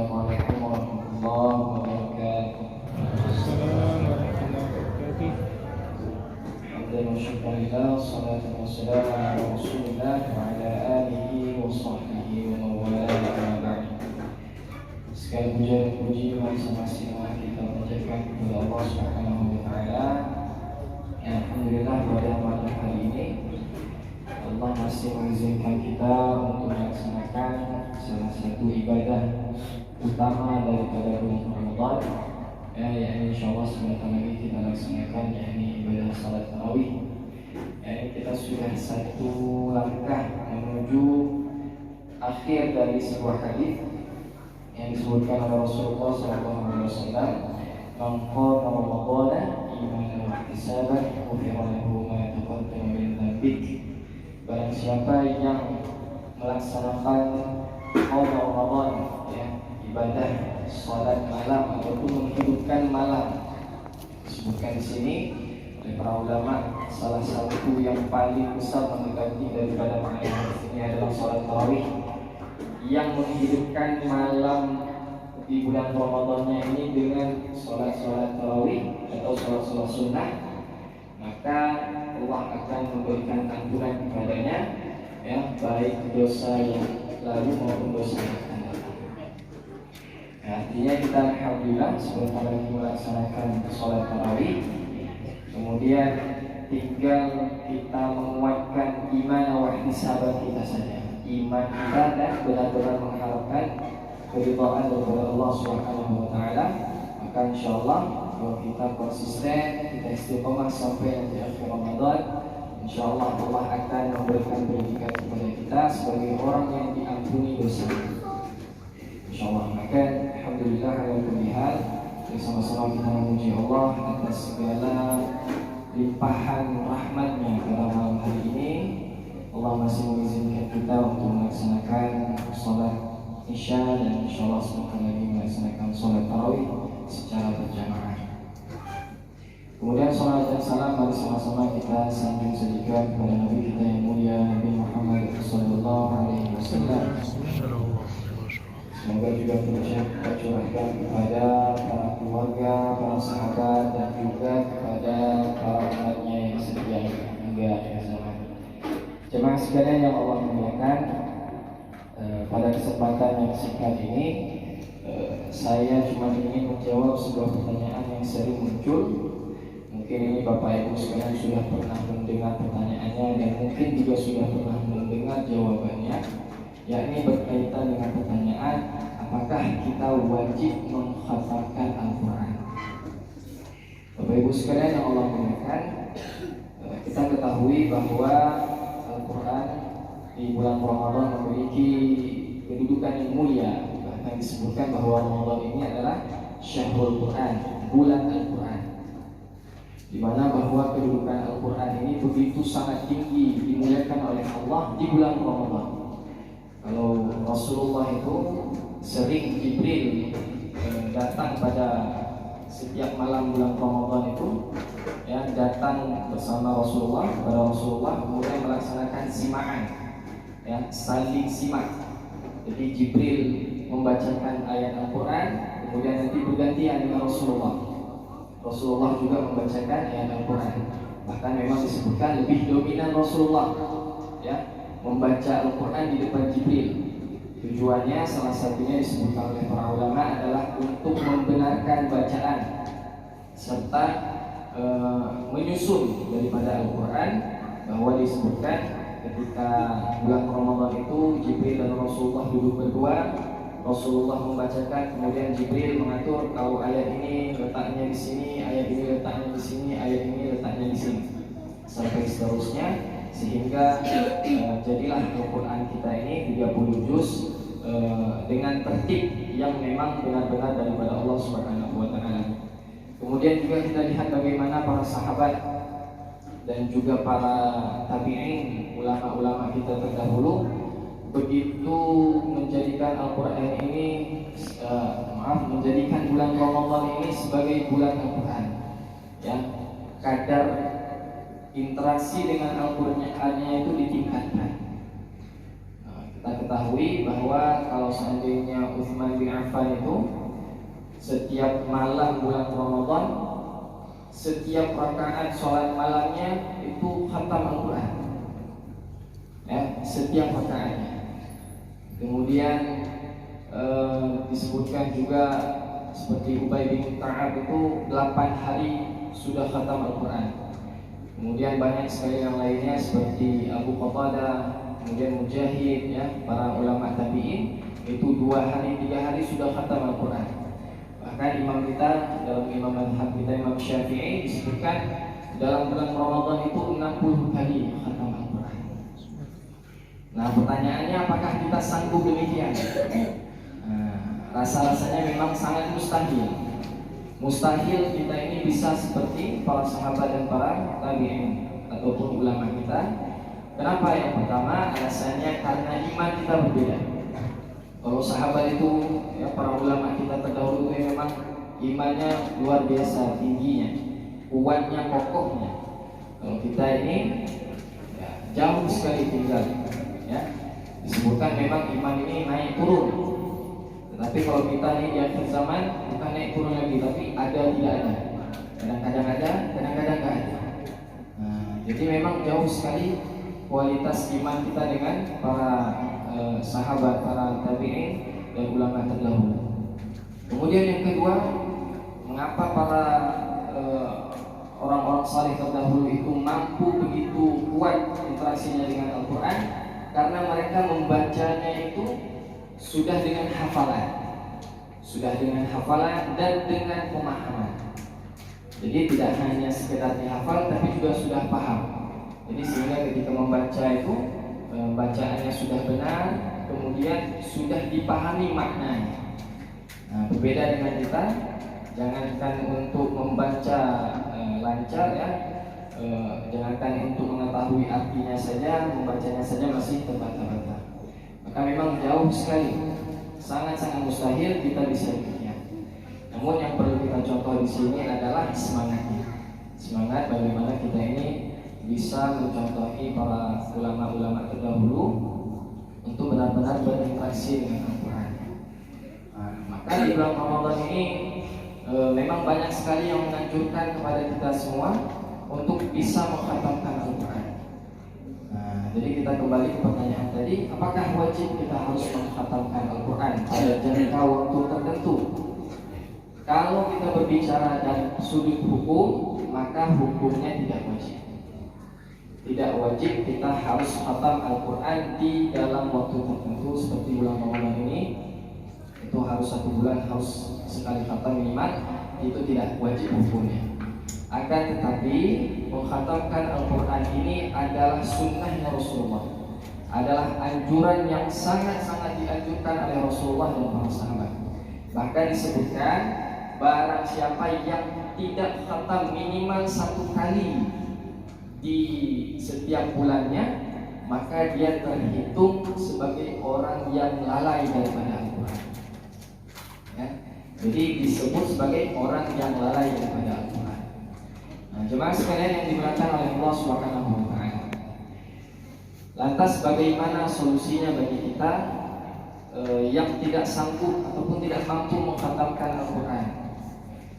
Assalamualaikum warahmatullahi wabarakatuh. Assalamualaikum warahmatullahi wabarakatuh. Alhamdulillah, syukurillah, salatu wassalamu ala rasulillah wa ala alihi wa sahbihi wa mawala wa ba'd. Sekali puja dan puji masing-masing kita panjatkan kepada Allah Subhanahu wa taala. Alhamdulillah, pada hari ini Allah masih mengizinkan kita untuk melaksanakan salah satu ibadah utama daripada bulan Ramadan, yakni insyaallah sebentar lagi kita laksanakan, yakni ibadah salat tarawih. Kita sudah satu langkah menuju akhir dari sebuah hadis yang disebutkan oleh Rasulullah SAW. Man qama Ramadhana imanan wa ihtisaban ghufira lahu ma taqaddama min dhanbihi. Barang siapa yang melaksanakan qiyam Ramadan, ibadah salat malam ataupun menghidupkan malam, disebutkan di sini oleh para ulama, salah satu yang paling besar mendekati daripada makna ini adalah salat tarawih, yang menghidupkan malam di bulan Ramadannya ini dengan salat-salat tarawih atau salat-salat sunnah, maka Allah akan memberikan ampunan kepadanya, baik dosa yang lalu maupun dosa yang akan datang. Artinya kita alhamdulillah sebentar lagi melaksanakan sholat tarawih, kemudian tinggal kita menguatkan iman wa ihtisaban kita saja. Iman kita dan benar-benar mengharapkan keridhaan daripada Allah Subhanahu wa taala, maka insyaallah kalau kita konsisten, kita istiqomah sampai nanti akhir Ramadan, insyaallah Allah akan memberikan predikat kepada kita sebagai orang yang diampuni dosa. Insyaallah. Maka alhamdulillah ala kulli hal, bersama-sama kita memuji Allah atas segala limpahan rahmatnya pada malam hari ini. Allah masih mengizinkan kita untuk melaksanakan sholat isya dan insyaallah sebentar lagi melaksanakan sholat tarawih secara berjamaah. Kemudian salat dan salam mari sama-sama kita sanjung sajikan kepada Nabi kita yang mulia, Nabi Muhammad sallallahu alaihi wasallam. Semoga juga kita curahkan kepada para keluarga, para sahabat, dan juga kepada para umatnya yang setia hingga akhir zaman. Jemaah sekalian yang Allah muliakan, pada kesempatan yang singkat ini saya cuma ingin menjawab sebuah pertanyaan yang sering muncul. Mungkin ini Bapak Ibu sekalian sudah pernah mendengar pertanyaannya dan mungkin juga sudah pernah mendengar jawabannya, yakni berkaitan dengan pertanyaan apakah kita wajib menghafalkan Al-Quran. Bapak Ibu sekalian yang Allah muliakan, kita ketahui bahwa Al-Quran di bulan Ramadan memiliki kedudukan yang mulia. Bahkan disebutkan bahwa Ramadan ini adalah Syahrul Quran, bulan Al-Quran, di mana bahwa kedudukan Al-Quran ini begitu sangat tinggi, dimuliakan oleh Allah di bulan Ramadan. Kalau Rasulullah itu sering Jibril datang pada setiap malam bulan Ramadan itu, datang bersama Rasulullah kepada Rasulullah, kemudian melaksanakan simaan, saling simak. Jadi Jibril membacakan ayat Al-Quran, kemudian nanti bergantian dengan Rasulullah. Rasulullah juga membacakan ayat Al-Quran. Bahkan memang disebutkan lebih dominan Rasulullah membaca Al-Quran di depan Jibril. Tujuannya salah satunya disebutkan oleh para ulama adalah untuk membenarkan bacaan serta menyusun daripada Al-Quran, bahwa disebutkan ketika bulan Ramadan itu Jibril dan Rasulullah duduk berdua. Rasulullah membacakan, kemudian Jibril mengatur kalau ayat ini letaknya di sini, ayat ini letaknya di sini, ayat ini letaknya di sini, sampai seterusnya, sehingga jadilah Al-Quran kita ini 30 juz dengan tertib yang memang benar-benar daripada Allah Subhanahu wa taala. Kemudian juga kita lihat bagaimana para sahabat dan juga para tabi'in, ulama-ulama kita terdahulu, begitu menjadikan Al-Quran ini menjadikan bulan Ramadan ini sebagai bulan Al-Quran, kadar interaksi dengan Al-Qurannya itu ditingkatkan. Kita ketahui bahwa kalau seandainya Utsman bin Affan itu setiap malam bulan Ramadan, setiap rakaat sholat malamnya itu khatam Al-Quran, ya, setiap rakaatnya. Kemudian disebutkan juga seperti Ubay bin Ka'ab itu 8 hari sudah khatam Al-Quran. Kemudian banyak sekali yang lainnya seperti Abu Qatadah, kemudian Mujahid, ya, para ulama tabi'in itu 2 hari 3 hari sudah khatam Al-Quran. Bahkan imam kita dalam imam madhab kita, Imam Syafi'i, disebutkan dalam bulan Ramadan itu 60 kali khatam Al-Quran. Nah, pertanyaannya apakah kita sanggup demikian? Rasa-rasanya memang sangat mustahil. Mustahil kita ini bisa seperti para sahabat dan para tabi'in ataupun ulama kita. Kenapa? Yang pertama, alasannya karena iman kita berbeda. Kalau sahabat itu, ya, para ulama kita terdahulu itu memang imannya luar biasa tingginya, kuatnya, kokohnya. Kalau kita ini, ya, jauh sekali tinggal, ya. Disebutkan memang iman ini naik turun. Tetapi kalau kita ini di akhir zaman bukan naik turun lagi, tapi ada tidak ada. Kadang-kadang ada, kadang-kadang nggak ada. Nah, jadi memang jauh sekali kualitas iman kita dengan para sahabat, para tabi'in dan ulama terdahulu. Kemudian yang kedua, mengapa para orang-orang saleh terdahulu itu mampu begitu kuat interaksinya dengan Al-Quran? Karena mereka membacanya itu sudah dengan hafalan dan dengan pemahaman. Jadi tidak hanya sekedar dihafal, tapi juga sudah paham. Jadi sehingga ketika membaca itu bacaannya sudah benar, kemudian sudah dipahami maknanya. Nah, berbeda dengan kita, jangankan untuk membaca lancar, ya, jangankan untuk mengetahui artinya saja, membacanya saja masih terbata-bata. Maka memang jauh sekali, sangat-sangat mustahil kita bisa demikian. Namun yang perlu kita contoh di sini adalah semangatnya. Semangat bagaimana kita ini bisa mencontohi para ulama-ulama terdahulu untuk benar-benar berinteraksi dengan Al-Quran. Nah, maka di bulan Ramadan ini memang banyak sekali yang menganjurkan kepada kita semua untuk bisa mengkhatamkan Al-Quran. Nah, jadi kita kembali ke pertanyaan tadi, apakah wajib kita harus mengkhatamkan Al-Quran pada jangka waktu tertentu? Kalau kita berbicara dari sudut hukum, maka hukumnya tidak wajib. Tidak wajib kita harus khatam Al-Quran di dalam waktu tertentu seperti bulan Ramadan ini. Itu harus 1 bulan, harus sekali khatam minimal. Itu tidak wajib hukumnya. Akan tetapi mengkhatamkan Al-Quran ini adalah sunnahnya Rasulullah, adalah anjuran yang sangat-sangat dianjurkan oleh Rasulullah dan para sahabat. Bahkan disebutkan barang siapa yang tidak khatam minimal 1 kali di setiap bulannya, maka dia terhitung sebagai orang yang lalai daripada Al-Quran, ya. Jadi disebut sebagai orang yang lalai daripada Al-Quran. Nah, jemaah sekalian yang dimuliakan oleh Allah Subhanahu wa Ta'ala, lantas bagaimana solusinya bagi kita yang tidak sanggup ataupun tidak mampu mengkhatamkan Al-Quran?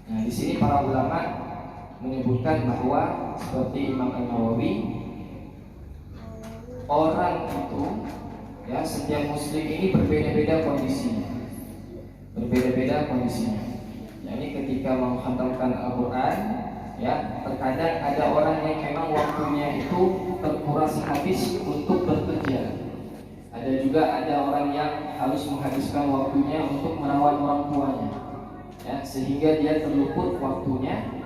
Nah, di sini para ulama menyebutkan bahwa seperti Imam An-Nawawi, orang itu, ya, setiap muslim ini berbeda-beda kondisinya. Jadi ketika mengkhatamkan Al-Quran, ya, terkadang ada orang yang memang waktunya itu terkuras habis untuk bekerja. Ada juga orang yang harus menghabiskan waktunya untuk merawat orang tuanya, ya, sehingga dia terluput waktunya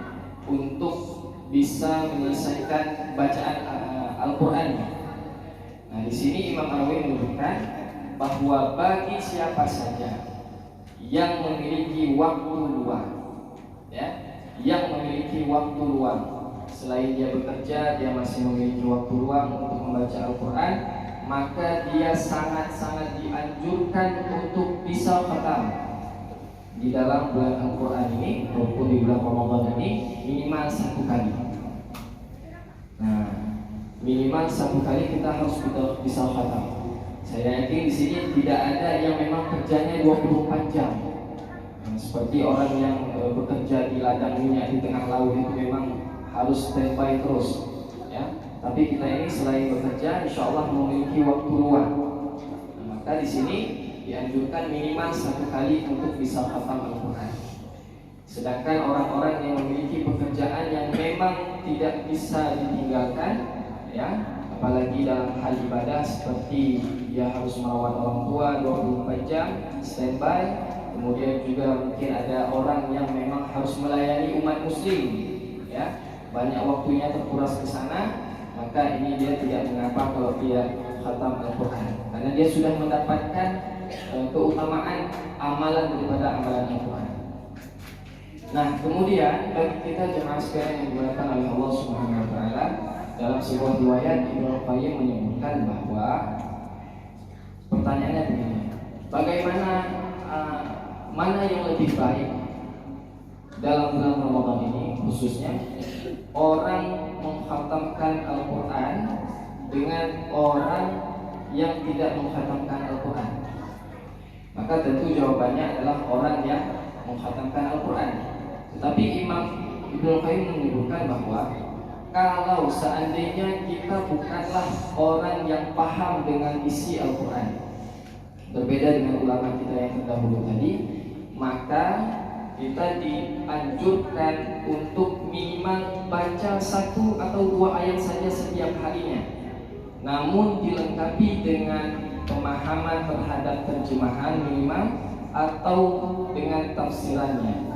untuk bisa menyelesaikan bacaan Al-Quran. Nah, di sini Imam An-Nawawi menyebutkan bahwa bagi siapa saja yang memiliki waktu luang, ya, yang memiliki waktu luang, selain dia bekerja, dia masih memiliki waktu luang untuk membaca Al-Quran, maka dia sangat-sangat dianjurkan untuk bisa khatam di dalam bulan Al-Quran ini, maupun di bulan Ramadan ini, minimal 1 kali. Nah, minimal 1 kali kita harus bisa khatam. Saya yakin di sini tidak ada yang memang kerjanya 24 jam. Seperti orang yang bekerja di ladang minyak di tengah laut itu memang harus standby terus, ya. Tapi kita ini selain bekerja, insya Allah memiliki waktu luang. Maka di sini dianjurkan minimal 1 kali untuk bisa khatam Al-Quran. Sedangkan orang-orang yang memiliki pekerjaan yang memang tidak bisa ditinggalkan, ya, apalagi dalam hal ibadah seperti dia harus merawat orang tua 24 jam standby. Kemudian juga mungkin ada orang yang memang harus melayani umat muslim, ya, banyak waktunya terkuras ke sana, maka ini dia tidak mengapa kalau dia khatam Al-Quran, karena dia sudah mendapatkan keutamaan amalan daripada amalan Al-Quran. Nah, kemudian bagi kita jemaah sekalian yang dimuliakan oleh Allah Subhanahu wa taala, dalam sebuah riwayat Ibnu Qayyim menyebutkan bahwa pertanyaannya begini, bagaimana mana yang lebih baik dalam bulan Ramadan ini, khususnya orang mengkhatamkan Al-Quran dengan orang yang tidak mengkhatamkan Al-Quran? Maka tentu jawabannya adalah orang yang mengkhatamkan Al-Quran. Tetapi Imam Ibnu Qayyim menyebutkan bahwa kalau seandainya kita bukanlah orang yang paham dengan isi Al-Quran, berbeda dengan ulama kita yang terdahulu tadi, maka kita dianjurkan untuk minimal baca 1 atau 2 ayat saja setiap harinya, namun dilengkapi dengan pemahaman terhadap terjemahan minimal atau dengan tafsirannya.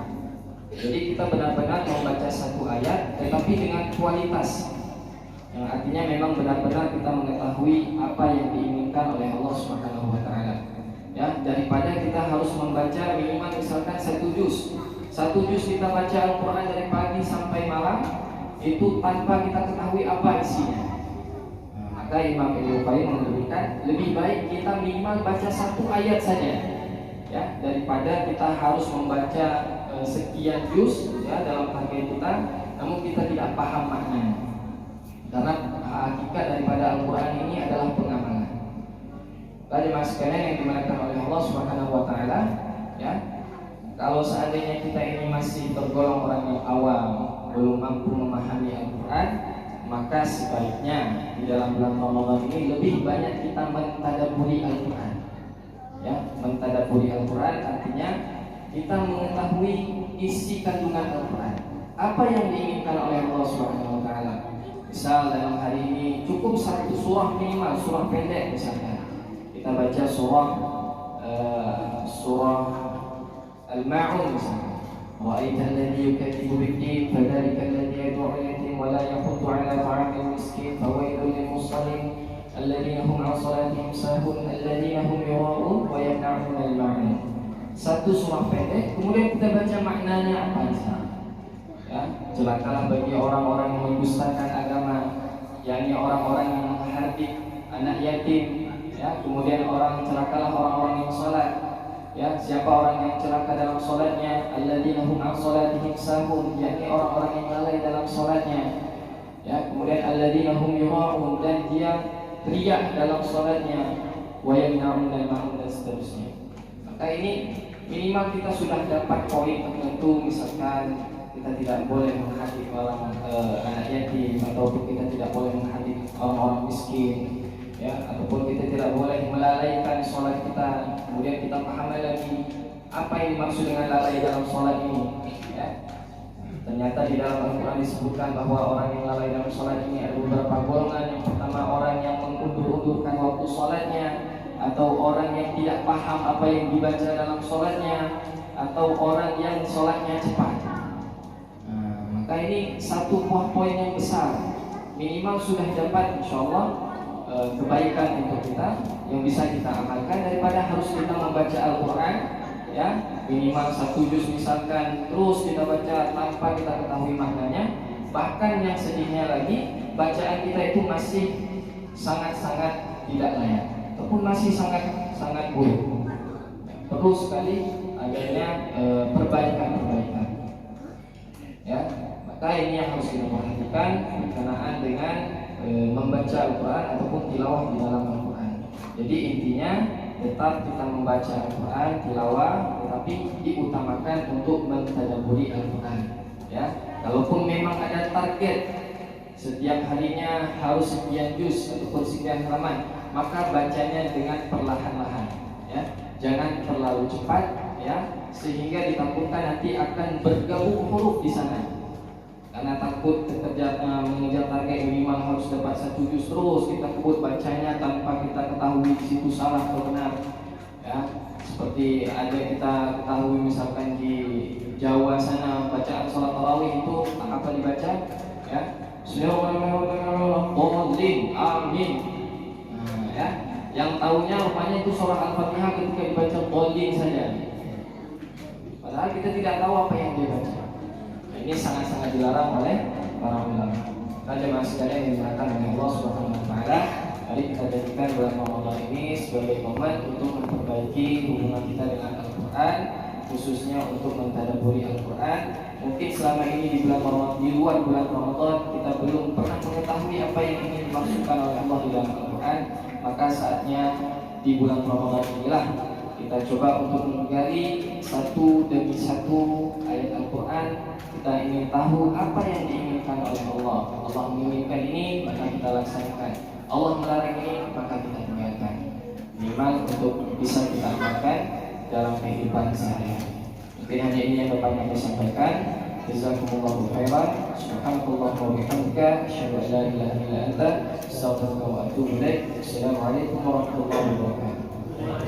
Jadi kita benar-benar membaca 1 ayat tetapi dengan kualitas, yang artinya memang benar-benar kita mengetahui apa yang diinginkan oleh Allah Subhanahu wa taala. Ya, daripada kita harus membaca minimal misalkan 1 juz. 1 juz kita baca Al-Quran dari pagi sampai malam, itu tanpa kita ketahui apa isinya. Maka Imam Ibnu Qayyim menyebutkan lebih baik kita minimal baca 1 ayat saja, ya, daripada kita harus membaca sekian juz, ya, dalam target kita, namun kita tidak paham maknanya. Karena hakikat daripada Al-Quran ini adalah pengamalan. Tadi mas sekalian yang dimuliakan oleh Allah Subhanahu wa taala, ya, kalau seandainya kita ini masih tergolong orang yang awam, belum mampu memahami Al-Quran, maka sebaiknya di dalam bulan Ramadan ini lebih banyak kita mentadabburi Al-Quran. Ya, mentadabburi Al-Quran artinya kita mengetahui isi kandungan Al-Quran. Apa yang diinginkan oleh Allah Subhanahu wa taala. Misal dalam hari ini cukup 1 surah minimal, surah pendek misalkan. Kita baca surah Al-Ma'un misalnya. Ra'aita alladhi yukadzibu bid-din fadzalika alladhi yad'u al-yatim wa la yahuddu 'ala ta'amil miskin fawailul lil musallin alladhina hum 'an salatihim sahun alladhina hum yura'un wa yamna'una al-ma'un. 1 surah pendek, kemudian kita baca maknanya apa misalnya. Ya, celakalah bagi orang-orang yang mendustakan agama, yakni orang-orang yang menghardik anak yatim. Ya, kemudian celakalah orang-orang yang salat. Ya, siapa orang yang celaka dalam salatnya? Alladzina hum 'an salatihim sahun, yakni orang-orang yang lalai dalam salatnya. Ya, kemudian alladzina hum yura'un, dan dia riya dalam salatnya, wa yamna'un al-ma'un, dan seterusnya. Maka ini minimal kita sudah dapat poin tertentu, misalkan kita tidak boleh menghadik orang anak yatim, ataupun kita tidak boleh menghadik orang-orang miskin, ya, ataupun kita tidak boleh melalaikan sholat kita. Kemudian kita pahami lagi apa yang dimaksud dengan lalai dalam sholat ini, ya. Ternyata di dalam Al-Quran disebutkan bahwa orang yang lalai dalam sholat ini ada beberapa golongan. Yang pertama, orang yang mengundur-undurkan waktu sholatnya, atau orang yang tidak paham apa yang dibaca dalam sholatnya, atau orang yang sholatnya cepat. Maka ini 1 buah poin yang besar. Minimal sudah dapat insyaallah kebaikan untuk kita yang bisa kita amalkan, daripada harus kita membaca Al-Quran, ya, minimal 1 juz misalkan, terus kita baca tanpa kita ketahui maknanya. Bahkan yang sedihnya lagi, bacaan kita itu masih sangat-sangat tidak layak, ataupun masih sangat-sangat buruk. Perlu sekali adanya perbaikan-perbaikan. Ya, maka ini yang harus kita perhatikan berkenaan dengan membaca Al-Quran ataupun tilawah di dalam Al-Quran. Jadi intinya tetap kita membaca Al-Quran, tilawah, tetapi diutamakan untuk mentadabburi Al-Quran. Ya, kalaupun memang ada target setiap harinya harus sekian juz ataupun sekian halaman, maka bacanya dengan perlahan-lahan. Ya, jangan terlalu cepat, ya, sehingga ditakutkan nanti akan bergabung huruf di sana. Karena takut mengejar target minimal harus dapat 1 juz, terus kita kebut bacanya tanpa kita ketahui di situ salah atau benar. Ya, seperti ada kita ketahui misalkan di Jawa sana bacaan salat tarawih itu apa dibaca? Ya, Bismillahirrahmanirrahim, amin. Nah, ya, yang tahunya rupanya itu surah Al-Fatihah ketika dibaca qolin saja. Padahal kita tidak tahu apa yang dia baca. Ini sangat-sangat dilarang oleh para ulama. Kita jemaah sekalian yang dimuliakan oleh Allah Subhanahu wa taala, mari kita jadikan bulan Ramadan ini sebagai momen untuk memperbaiki hubungan kita dengan Al-Qur'an, khususnya untuk mentadabburi Al-Qur'an. Mungkin selama ini di bulan Ramadan, di luar bulan Ramadan kita belum pernah mengetahui apa yang ingin dimaksudkan oleh Allah di dalam Al-Qur'an, maka saatnya di bulan Ramadan inilah kita coba untuk menggali satu demi satu ayat Al-Quran. Kita ingin tahu apa yang diinginkan oleh Allah. Allah menginginkan ini, maka kita laksanakan. Allah melarang ini, maka kita tinggalkan. Minimal untuk bisa kita amalkan dalam kehidupan sehari-hari. Mungkin hanya ini yang dapat kami sampaikan. Jazakumullahu khairan. Subhanallah wa bihamdika, asyhadu an la ilaha illa anta, astaghfiruka wa atubu ilaik. Assalamualaikum warahmatullahi wabarakatuh.